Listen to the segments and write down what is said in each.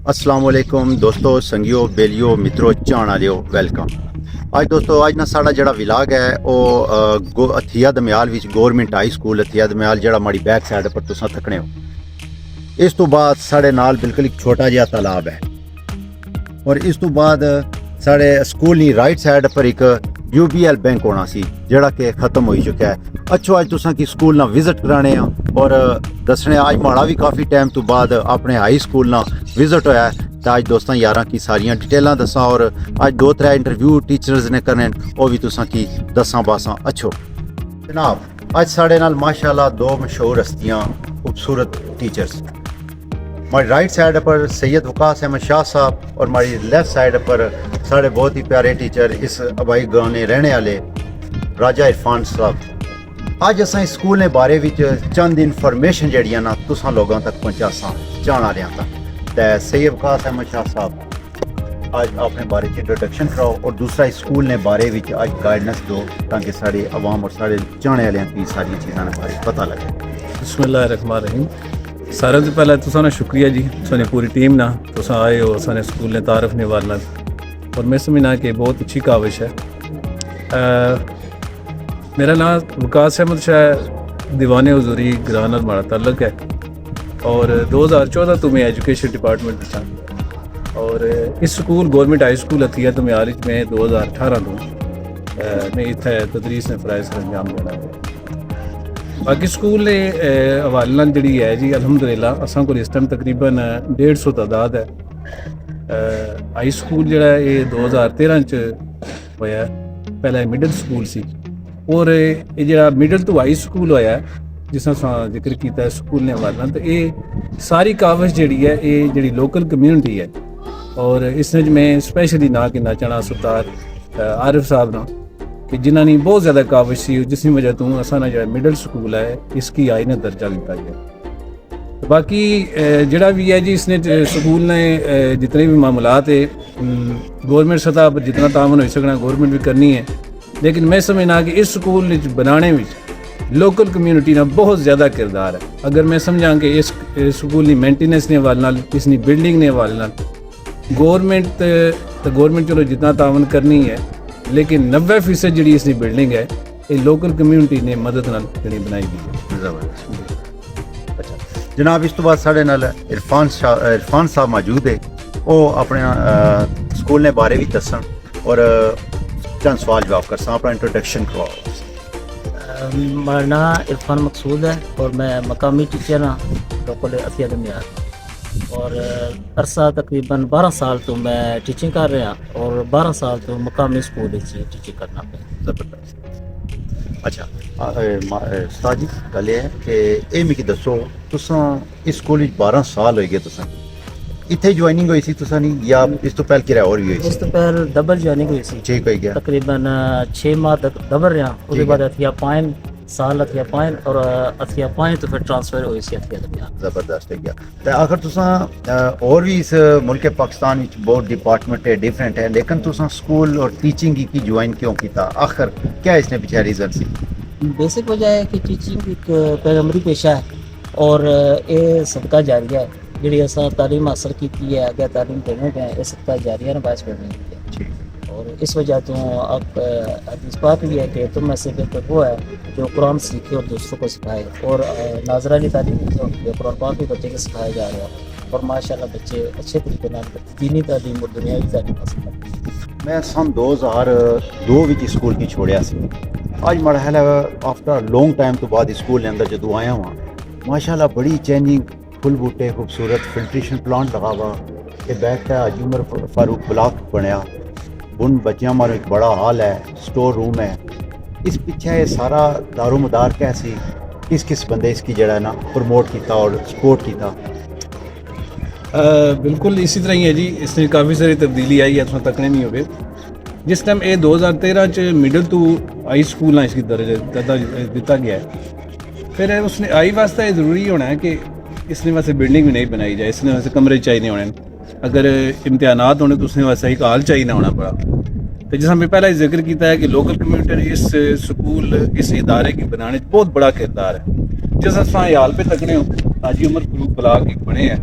अस्सलाम वालेकुम दोस्तों, संगियो, बेलियो, मित्रों, चाहण आलियो, वेलकम। आज दोस्तों आज ना साड़ा जड़ा विलाग है वो हथिया दमयाल विच गौरमेंट हाई स्कूल हथिया दमयाल जड़ा माड़ी बैक साइड पर तुसां तकने हो। इस तो बाद साढ़े नाल बिल्कुल एक छोटा जिहा तालाब है और इस तो बाद साढ़े स्कूल दी राइट साइड पर एक UBL बैंक होना सी जड़ा के खत्म हो चुका है। अच्छो अज तुसां की स्कूल ना विजिट कराने और दसने आज माड़ा भी काफ़ी टाइम तो बाद अपने हाई स्कूल ना विजिट होया है। तो अज दोस्तों यारां की सारियां डिटेलां दसां और अज 2-3 इंटरव्यू टीचर्स ने करने वो भी तुसां की दसां बासां। अच्छो जनाब, अज साढ़े नाल माशाल्लाह दो मशहूर हस्तियां खूबसूरत टीचर्स। हमारी राइट साइड पर सैयद वकास अहमद शाह साहब और हमारी लेफ्ट साइड पर साढ़े बहुत ही प्यारे टीचर इस आबाई गाँव ने रहने वाले राजा इरफान साहब। अज अस स्कूल ने बारे विच चंद इन्फॉर्मेशन जड़ियां ना तुसां लोगों तक पहुँचासा चाहण आलियां तक। तो सैयद वकास अहमद शाह साहब आज अपने बारे च इंट्रोडक्शन कराओ और दूसरा स्कूल ने बारे विच आज गाइडेंस दो ताकि साड़ी आवाम और साढ़े चाहने वाले की सारी चीज़ों के बारे पता लगे। बिस्मिल्लाहिर्रहमानिर्रहीम। सारे तो पहले तुसां शुक्रिया जी, सारी पूरी टीम ना तुसां आए हो सारे स्कूल ने तारफ निवारना और मैं समझना कि बहुत अच्छी काविश है। मेरा नाम वकास अहमद शाह दीवाने हुजूरी ग्रान और हमारा ताल्लुक है और 2014 तो मैं एजुकेशन डिपार्टमेंट में था और इस स्कूल गवर्नमेंट हाई स्कूल हथिया तो में 2018 तो मैं इत्थे तदरीस ने फराइज अंजाम देना है। बाकी स्कूल ने हवाले जी है जी अलहमदुलिल्लाह असां को इस टाइम तकरीबन 150 तादाद है। हाई स्कूल जड़ा ये 2013 च होया, पहले मिडल स्कूल सी और ये जड़ा मिडल तो हाई स्कूल होया जिस जिक्र किया स्कूल ने हवाले तो ये सारी काविश जी है ये जी लोकल कम्यूनिटी है और इसने मैं स्पैशली ना कि चाहना सुल्तान आरिफ साहब ना कि जिन्होंने बहुत ज़्यादा काविश सी जिसकी वजह तो असाना जो मिडल स्कूल है इसकी आईना दर्जा दिता गया। बाकी जड़ा भी है जी इसने स्कूल ने जितने भी मामलात है गवर्नमेंट सतह पर जितना तावन हो सकना गवर्नमेंट भी करनी है, लेकिन मैं समझना कि इस स्कूल बनाने में लोकल कम्यूनिटी का बहुत ज़्यादा किरदार है। अगर मैं समझा कि इस स्कूल की मेंटेनेंस के हवाले इसकी बिल्डिंग के हवाले गवर्नमेंट चलो जितना तावन करनी है, लेकिन 90% जी इसकी बिल्डिंग है ये लोकल कम्यूनिटी ने मदद नाल बनाई गई है। अच्छा जनाब, इस तो बाद साढ़े नाल इरफान साहब मौजूद है, वो अपने स्कूल ने बारे भी दसन और चंद सवाल जवाब कर अपना इंट्रोडक्शन करवाओ। मेरा नाम इरफान मकसूद है और मैं मकामी टीचर हाँ लोकल हथिया दमयाल और अरसा तकरीबन 12 साल तो मैं टीचिंग कर रहा और 12 साल तो मकामी स्कूल टीचिंग करना पे। जबरदस्त। अच्छा उस्ताद जी गल है कि ये मिगी दसो तुसां इस स्कूल 12 साल हो गए तुसां इत्थे ज्वाइनिंग हुई सी तुसां नहीं या इस तो पहले किराया और भी हुई सी? इस तो पहले डबल ज्वाइनिंग हुई सी। ठीक हो गया तकरीबन 6 माह तक डबल रहा, उसके बाद हथिया 5 साल हथिया 5 और हथिया 5 तो फिर ट्रांसफर हुई सी हथिया दमयाल। जबरदस्त है गया। तो आखिर तुसां और भी इस मुल्क पाकिस्तान में बहुत डिपार्टमेंट है डिफरेंट है, लेकिन तुसां स्कूल और टीचिंग की ज्वाइन क्यों किया? आखिर क्या इसने पीछे रीजन सी? बेसिक वजह है कि टीचिंग एक पैगंबरी पेशा है और ये सदका जारिया है जी असा तालीम हासिल की है आगे तालीम देने गए ये सदका जारिया ने बायस बन रही है और इस वजह तो अब हदीस पाक भी है कि तुम में से बेहतर वो है जो कुरान सीखे और दूसरों को सिखाए और नाजरानी तालीम जो कुरान पाक भी बच्चे को सिखाया जा रहा है और माशाल्लाह बच्चे अच्छे तरीके दीनी तालीम और दुनियावी तालीम हासिल करते हैं। मैं सन 2002 विच स्कूल की छोड़िया सी। आज मरहला आफ्टर लॉन्ग टाइम तो बाद स्कूल के अंदर जो आया हुआ माशाल्लाह बड़ी चेंजिंग, फुल बूटे खूबसूरत फिल्ट्रेशन प्लांट लगा हुआ ये बैक है हाजी उमर फारूक ब्लॉक बनया उन बच्चियां मारो एक बड़ा हॉल है, स्टोर रूम है। इस पीछे ये सारा दारोमदार कैसी किस बंदे इसकी जड़ा ना प्रमोट किया और सपोर्ट किया? बिल्कुल इसी तरह ही है जी, इसने काफ़ी सारी तब्दीली आई है, तुम तकने नहीं हो गए। जिस टाइम ये 2013 च मिडल टू हाई स्कूल ना इसकी दर्जा दिता गया है, फिर उसने आई वास्ते ये ज़रूरी होना है कि इसने वैसे बिल्डिंग भी नहीं बनाई जाए, इसने वैसे कमरे चाहिए होने, अगर इम्तिहानात होने तो उसने वैसा ही हॉल चाहिए होना पड़ा। तो जैसा मैं पहले जिक्र किया है कि लोकल कम्यूनिटी इस स्कूल इस इदारे की बनाने बहुत बड़ा किरदार है। जैसा हाल पे तकने हो हाजी उमर फारूक ब्लॉक एक बने हैं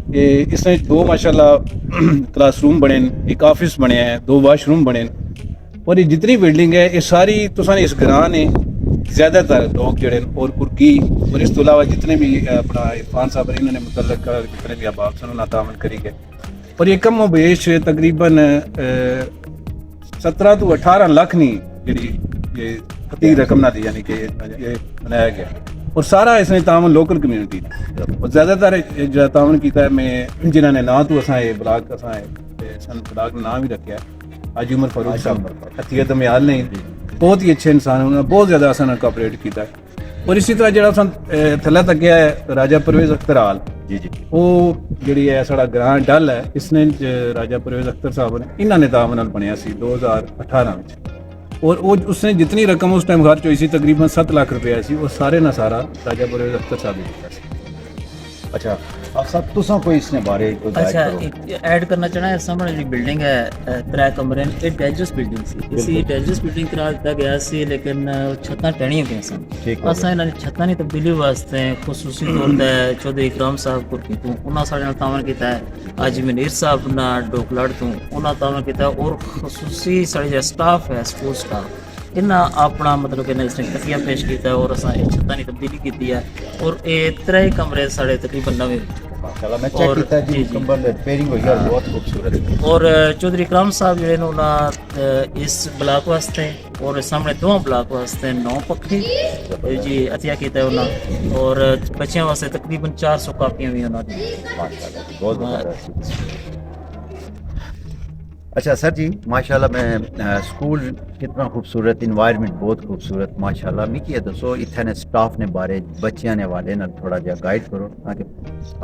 इसमें 2 माशाल्लाह क्लासरूम बने न, एक ऑफिस बने हैं, 2 वाशरूम बने न, और ये जितनी बिल्डिंग है ये सारी तुसां इस ग्रां ने ज़्यादातर लोग जड़े और कुर्की और इस तो अलावा जितने भी अपना इरफान साहब ने इन्होंने मुतल्लक जितने भी अहबाब से उन्होंने तामन करी गए, और ये कम बेश तकरीबन 17 तो 18 लाख नहीं जी ये खती रकम ना थी, यानी कि ये बनाया गया, और सारा इसने तामन लोकल कम्यूनिटी ने, और ज़्यादातर जो तामन किया है मैं जिन्होंने ना तो असा ब्लाक असा सन ब्लाक नाम भी रखा है हाजी उमर फारूक साहब अतिया दमयाल ने, बहुत ही अच्छे इंसान उन्होंने बहुत ज़्यादा असा कोऑपरेट किया है। और इसी तरह जो थल्ले तक गया है राजा परवेज अख्तर आल जी जी वो जी है साड़ा ग्रां डल है, इसने राजा परवेज अख्तर साहब ने इन्होंने तामन नाल बनया सी 2018 में, और वो उसने जितनी रकम उस टाइम खर्च हुई सी तकरीबन 7 लाख रुपया सी, वो सारे ना सारा राजा परवेज अख्तर साहब ने किया सी। अच्छा आप सब तुसां कोई इसने बारे कोई गाइड अच्छा करो। एक ऐड करना चाहना है, सामने जो बिल्डिंग है 3 कमरे ने, ये डाइजेस्ट बिल्डिंग सी, इसी डाइजेस्ट बिल्डिंग करा दिता गया सी, लेकिन छत्तां टहनी हो गई सन। ठीक है। असां इन्हां छत्तां दी तब्दीली वास्ते खुसूसी तौर ते चौधरी इकराम साहब को कीतू, उन्हां साडे नाल तावन कीता है, हाजी मनीर साहब ना डोकलाड़ तो उन्हां तावन कीता, और खुसूसी साडे जो स्टाफ है स्कूल स्टाफ इन्ना अपना मतलब कि इसने तकिया पेश किया, और असां छत्तां दी तब्दीली की है, और ये 3 कमरे साडे तकरीबन नवे माशाल्लाह मैं चेक और किया जी, जी, जी। कंबल रिपेयरिंग हुई है, बहुत खूबसूरत है। और चौधरी इकराम साहब जो है ना इस ब्लॉक वास्ते और सामने 2 ब्लॉक वास्ते 9 पखे जी अतिया किया है उन्होंने, और बच्चों वास्ते तकरीबन 400 कापियां भी उन्होंने। माशाल्लाह बहुत ज़बरदस्त। अच्छा सर जी माशाल्लाह मैं स्कूल कितना खूबसूरत, इन्वायरमेंट बहुत खूबसूरत माशाल्लाह। मिगी ये दसो इत्थे स्टाफ ने बारे बच्चियां ने वाले ना थोड़ा जा गाइड करो ताकि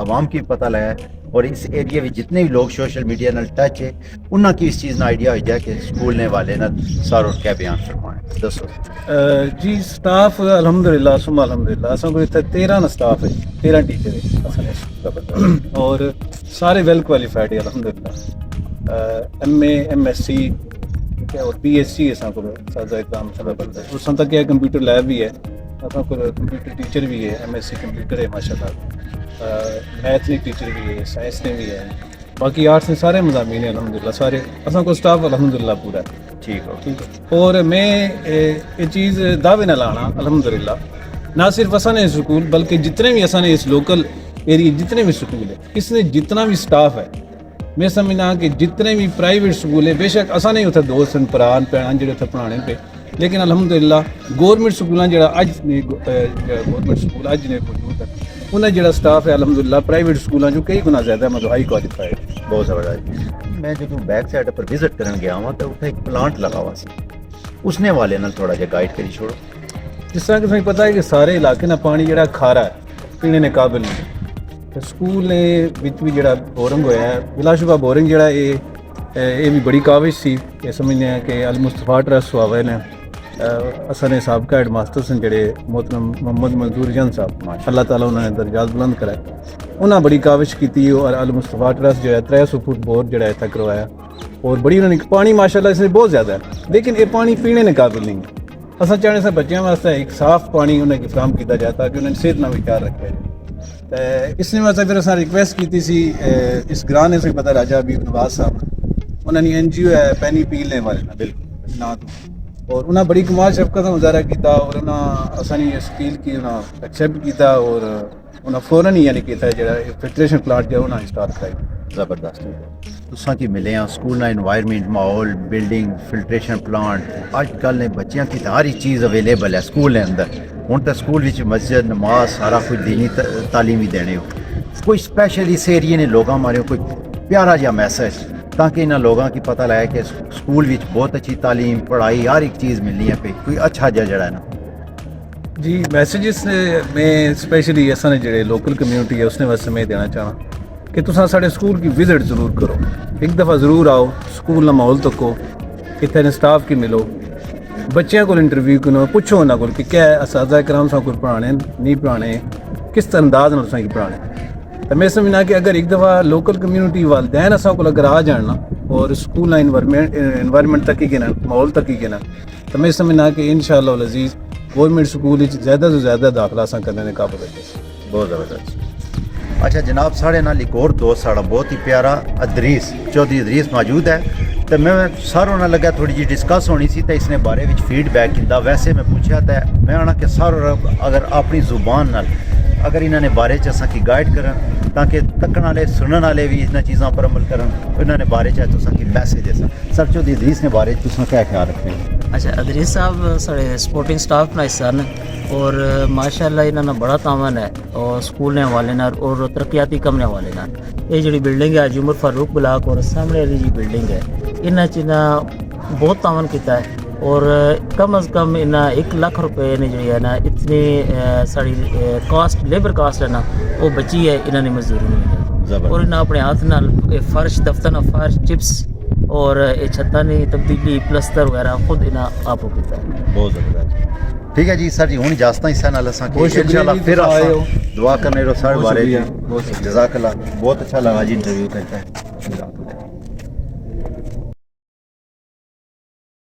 आवाम की पता लगे, और इस एरिया में जितने भी लोग सोशल मीडिया नाल टच है उन्होंने की इस चीज़ ना आइडिया हो जाए कि स्कूल ने वाले ना सारो क्या बयान फरमाए दसो। जी स्टाफ अल्हम्दुलिल्लाह सुमा अल्हम्दुलिल्लाह असा को इत्थे 13 ना स्टाफ है, 13 टीचर है, और सारे वेल क्वालिफाइड है अल्हम्दुलिल्लाह, MA MSc ठीक है, और PhD असा को सादा एग्जाम चला पड़ता है, उस तक क्या कंप्यूटर लैब भी है, असा को कंप्यूटर टीचर भी है, MSc कंप्यूटर है माशाल्लाह, मैथ ने टीचर भी है, साइंस ने भी है, बाकी आर्ट्स ने सारे मज़ामीन है अल्हम्दुलिल्लाह सारे, असा को स्टाफ अल्हम्दुलिल्लाह पूरा है। ठीक हो ठीक है, और मैं ये चीज़ दावे न लाना अल्हम्दुलिल्लाह ना सिर्फ असा ने स्कूल बल्कि जितने भी असा ने इस लोकल एरिया जितने भी स्कूल है इसने जितना भी स्टाफ है, मैं समझना कि जितने भी प्राइवेट स्कूल है बेशक असा नहीं उत्थे दोस्त भरान भैन जो उत्थे पढ़ाने पे, लेकिन अल्हम्दुलिल्लाह गौरमेंट स्कूलों जो अज ने गौरमेंट स्कूल अज ने मौजूद है उन्हें जो स्टाफ है अल्हम्दुलिल्लाह प्राइवेट स्कूलों जो कई गुना ज़्यादा मतलब हाई क्वालिफाइड। बहुत ज़बरदस्त। मैं जो बैक साइड पर विजिट करने गया वहाँ तो उत्थे एक प्लांट लगा हुआ सी, उसने वाले नाल थोड़ा जा गाइड करी छोड़ो। जिस तरह कि तुम्हें पता है कि सारे इलाके ना पानी जो खारा है पीने ने काबिल नहीं, तो स्कूल ने विच भी जो बोरिंग होया है बिलाशुबा बोरिंग जो ये भी बड़ी काविश सी, ये समझने हैं कि अल मुस्तफा ट्रस्ट हुआ ने असा ने सबका हेड मास्टर सन जेडे मोहतरम मोहम्मद मंजूर जंद साहब अल्लाह ताला उन्होंने दर्जात बुलंद कराए, उन्हें बड़ी काविश की, और अल मुस्तफा ट्रस्ट जो है 300 फुट बोर जो इतना करवाया, और बड़ी उन्होंने पानी माशाल्लाह इसमें बहुत ज़्यादा है, लेकिन ये पानी पीने के काबिल नहीं है। असा चाहने से बच्चों वास्ते एक साफ पानी उन्हें फ्राहम किया जाए ताकि उन्हें सेहत ना भी ख्याल रखा जाए। इसने वास्ते फिर असा रिक्वेस्ट की सी इस ग्रां ने से पता राजा हबीब नवाज साहब उन्होंने NGO है पैनी पीलने वाले ना बिल्कुल ना तो, और उन्हें बड़ी कमाल शफकत का मुजाहरा किया, और उन्हें आसानी इस फील की उन्हें एक्सेप्ट किया, और उन्हें फौरन ही यानी किया जो फिल्ट्रेशन प्लांट जो उन्हें स्टार्ट कराई। ज़बरदस्त तुसां की मिले हैं स्कूल ना इन्वायरमेंट माहौल बिल्डिंग फिल्ट्रेशन प्लांट अजकल ने बच्चियां की हर एक चीज़ अवेलेबल है स्कूल के अंदर। हुण तो स्कूल विच मस्जिद नमाज सारा कुछ दीनी तालीम ही देने हो, कोई स्पैशल इस एरिए ने लोगों मारे कोई प्यारा जहा मैसेज ताकि इन्होंने लोगों की पता लगे कि स्कूल विच बहुत अच्छी तालीम पढ़ाई हर एक चीज़ मिलनी है पे कोई अच्छा जड़ा है ना जी मैसेजेस में स्पेशली असा ने जो लोकल कम्यूनिटी है उसने वास्ते मैं देना चाहना कि तुम साढ़े स्कूल की विजिट ज़रूर करो, एक दफ़ा ज़रूर आओ स्कूल का माहौल तको, इतने स्टाफ की मिलो, बच्चों को इंटरव्यू करो, पूछो उन्होंने को कि क्या असातिज़ा कराम साहब को पढ़ाने नहीं पढ़ाने, किस अंदाज में तुसें पढ़ाने। तो मैं समझना कि अगर एक दफ़ा लोकल कम्यूनिटी वालदैन असा को अगर आ जाना और स्कूल इन्वायरमेंट तक ही गिना माहौल तक ही गिना, तो मैं समझना कि इंशाअल्लाह अज़ीज़ गवर्नमेंट स्कूल ज़्यादा से ज़्यादा दाखिला असा करने के काबिल है। बहुत ज़बरदस्त। अच्छा जनाब, साढ़े नाल एक और दोस्त साढ़ा बहुत ही प्यारा अदरीस चौधरी अदरीस मौजूद है। तो मैं सारों नाल लगा थोड़ी जी डिस्कस होनी सी, तो इसने बारे में फीडबैक किया। वैसे मैं पूछा तो मैं आना कि सारों अगर अपनी जुबान नाल अगर इन्होंने बारे च असां की गाइड करन ताकि तक्कण वाले सुनने वाले भी इन्हां चीज़ों पर अमल करन, इन्होंने बारे च तुसां की मैसेज है सर चौधरी अदरीस ने बारे च तुसां क्या ख्याल रखते हैं? अच्छा, अदरीस साहब साढ़े सपोर्टिंग स्टाफ ना हिस्सा न और माशाल्लाह इन्होंने बड़ा तावन है और स्कूल ने हवाले नाल और तरक्याती कम ने हवाले नाल। ये जी बिल्डिंग है उमर फारूक ब्लाक और सामने वाली जी बिल्डिंग है, इन्हें चिन्ह बहुत तावन किया है और कम अज़ कम इन्हें 1 लाख रुपए ने जी है ना इतनी साड़ी कास्ट लेबर कास्ट है ना वो बची है, इन्होंने मजदूरी नहीं और इन्हें अपने हाथ नाल फर्श दफ्तर ना फर्श चिप्स और ये छत्ता ने तब्दीली प्लस्तर वगैरह खुद इन्हें आप किया है। बहुत ज़बरदस्त। ठीक है जी सर जी, हूँ इजाजत इस नाल असां बहुत शुक्रिया इंशाल्लाह जी, फिर तुसीं आए हो। दुआ करने रो सारे बहुत बारे शुक्रिया, जज़ाकल्लाह। बहुत अच्छा लगा जी इंटरव्यू करके।